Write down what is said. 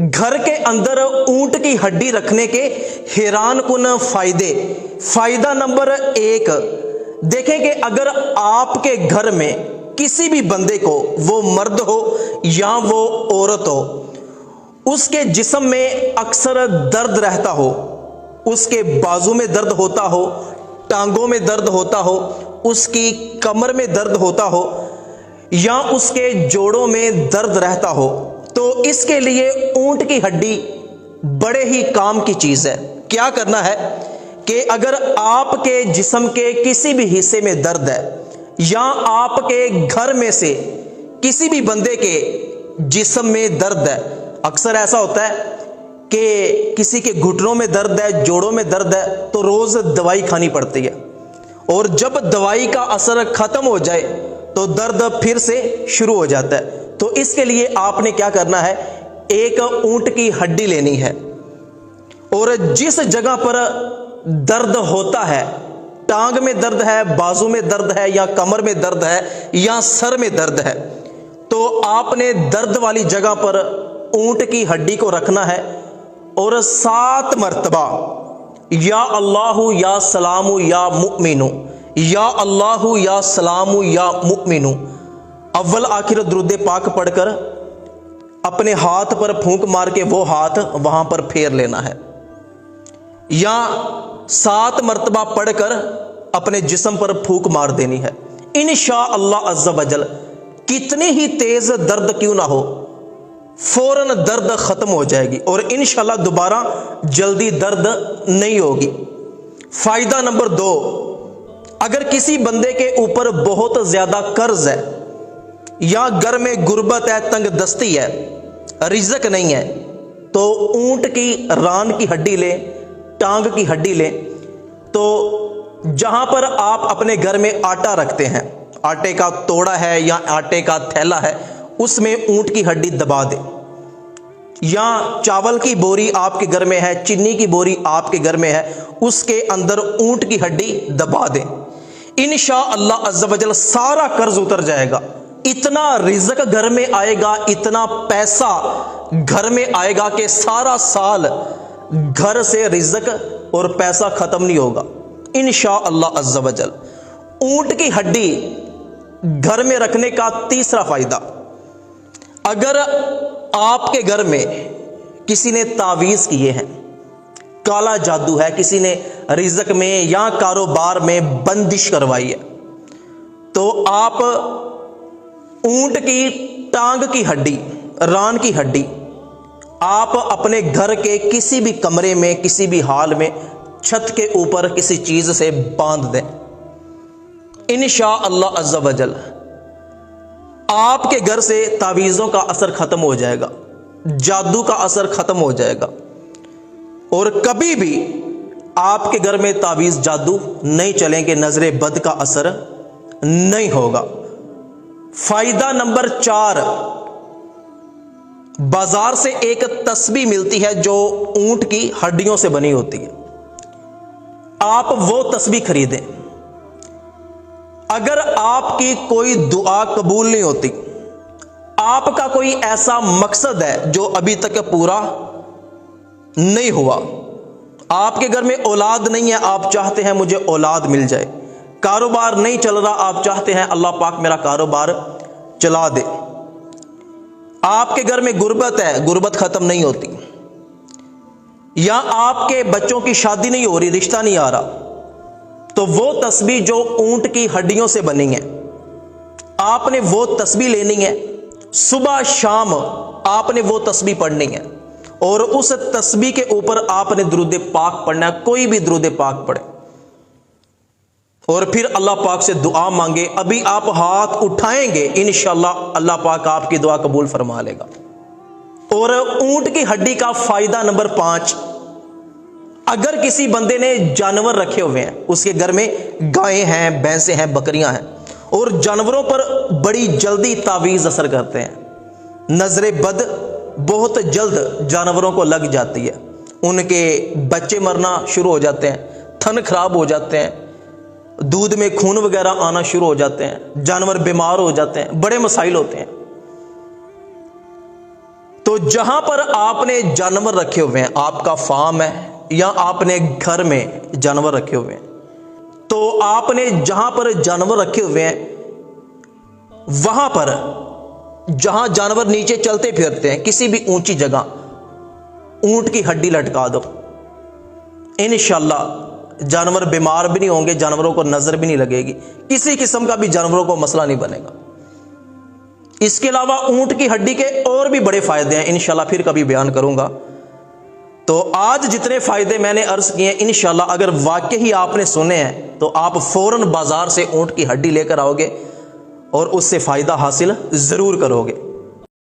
घर के अंदर ऊंट की हड्डी रखने के हैरान कुन फायदे। फायदा नंबर 1, देखें कि अगर आपके घर में किसी भी बंदे को, वो मर्द हो या वो औरत हो, उसके जिस्म में अक्सर दर्द रहता हो, उसके बाजू में दर्द होता हो, टांगों में दर्द होता हो, उसकी कमर में दर्द होता हो या उसके जोड़ों में दर्द रहता हो, तो इसके लिए ऊंट की हड्डी बड़े ही काम की चीज है। क्या करना है कि अगर आपके जिस्म के किसी भी हिस्से में दर्द है या आपके घर में से किसी भी बंदे के जिस्म में दर्द है, अक्सर ऐसा होता है कि किसी के घुटनों में दर्द है, जोड़ों में दर्द है, तो रोज दवाई खानी पड़ती है, और जब दवाई का असर खत्म हो जाए तो दर्द फिर से शुरू हो जाता है। तो इसके लिए आपने क्या करना है, एक ऊंट की हड्डी लेनी है, और जिस जगह पर दर्द होता है, टांग में दर्द है, बाजू में दर्द है, या कमर में दर्द है, या सर में दर्द है, तो आपने दर्द वाली जगह पर ऊंट की हड्डी को रखना है और 7 मरतबा या अल्लाहु या सलामु या मुमिनु, या अल्लाहु या सलामु या मुमिनु, अव्वल आखिर दुरूद पाक पढ़कर अपने हाथ पर फूंक मार के वो हाथ वहां पर फेर लेना है, या 7 मरतबा पढ़कर अपने जिस्म पर फूंक मार देनी है। इंशाअल्लाह अज़्ज़ा वजल कितनी ही तेज दर्द क्यों ना हो, फौरन दर्द खत्म हो जाएगी और इंशाअल्लाह दोबारा जल्दी दर्द नहीं होगी। फायदा नंबर 2, अगर किसी बंदे के ऊपर बहुत ज्यादा कर्ज है या घर में गुर्बत है, तंग दस्ती है, रिज़्क नहीं है, तो ऊंट की रान की हड्डी ले, टांग की हड्डी ले, तो जहां पर आप अपने घर में आटा रखते हैं, आटे का तोड़ा है या आटे का थैला है, उसमें ऊंट की हड्डी दबा दे, या चावल की बोरी आपके घर में है, चीनी की बोरी आपके घर में है, उसके अंदर ऊंट की हड्डी दबा दे। इंशाअल्लाह अज़्ज़ा वजल सारा कर्ज उतर जाएगा, इतना रिज़्क घर में आएगा, इतना पैसा घर में आएगा कि सारा साल घर से रिज़्क और पैसा खत्म नहीं होगा इंशाअल्लाह अज़्ज़ा वजल। ऊंट की हड्डी घर में रखने का तीसरा फायदा, अगर आपके घर में किसी ने तावीज किए हैं, काला जादू है, किसी ने रिज़्क में या कारोबार में बंदिश करवाई है, तो आप ऊंट की टांग की हड्डी, रान की हड्डी आप अपने घर के किसी भी कमरे में, किसी भी हाल में, छत के ऊपर किसी चीज से बांध दें। इंशाअल्लाह अज़्ज़ा वजल आपके घर से तावीज़ों का असर खत्म हो जाएगा, जादू का असर खत्म हो जाएगा, और कभी भी आपके घर में तावीज़ जादू नहीं चलेंगे, नजरे बद का असर नहीं होगा। फायदा नंबर 4, बाजार से एक तस्बीह मिलती है जो ऊंट की हड्डियों से बनी होती है, आप वो तस्बीह खरीदें। अगर आपकी कोई दुआ कबूल नहीं होती, आपका कोई ऐसा मकसद है जो अभी तक पूरा नहीं हुआ, आपके घर में औलाद नहीं है, आप चाहते हैं मुझे औलाद मिल जाए, कारोबार नहीं चल रहा, आप चाहते हैं अल्लाह पाक मेरा कारोबार चला दे, आपके घर में गुर्बत है, गुर्बत खत्म नहीं होती, या आपके बच्चों की शादी नहीं हो रही, रिश्ता नहीं आ रहा, तो वो तस्बीह जो ऊंट की हड्डियों से बनी है, आपने वो तस्बीह लेनी है, सुबह शाम आपने वो तस्बीह पढ़नी है, और उस तस्बीह के ऊपर आपने दुरूद पाक पढ़ना है, कोई भी दुरूद पाक पढ़े, और फिर अल्लाह पाक से दुआ मांगे। अभी आप हाथ उठाएंगे, इंशाअल्लाह अल्लाह पाक आपकी दुआ कबूल फरमा लेगा। और ऊंट की हड्डी का फायदा नंबर 5, अगर किसी बंदे ने जानवर रखे हुए हैं, उसके घर में गायें हैं, भैंसें हैं, बकरियां हैं, और जानवरों पर बड़ी जल्दी तावीज़ असर करते हैं, नजरे बद बहुत जल्द जानवरों को लग जाती है, उनके बच्चे मरना शुरू हो जाते हैं, थन खराब हो जाते हैं, दूध में खून वगैरह आना शुरू हो जाते हैं, जानवर बीमार हो जाते हैं, बड़े मसाइल होते हैं। تو جہاں پر آپ نے جانور رکھے ہوئے ہیں، آپ کا فارم ہے یا آپ نے گھر میں جانور رکھے ہوئے ہیں، تو آپ نے جہاں پر جانور رکھے ہوئے ہیں وہاں پر جہاں جانور نیچے چلتے پھرتے ہیں کسی بھی اونچی جگہ اونٹ کی ہڈی لٹکا دو، انشاءاللہ جانور بیمار بھی نہیں ہوں گے، جانوروں کو نظر بھی نہیں لگے گی، کسی قسم کا بھی جانوروں کو مسئلہ نہیں بنے گا۔ اس کے علاوہ اونٹ کی ہڈی کے اور بھی بڑے فائدے ہیں، انشاءاللہ پھر کبھی بیان کروں گا۔ تو آج جتنے فائدے میں نے عرض کیے ہیں انشاءاللہ اگر واقعی آپ نے سنے ہیں تو آپ فوراً بازار سے اونٹ کی ہڈی لے کر آؤ گے اور اس سے فائدہ حاصل ضرور کرو گے۔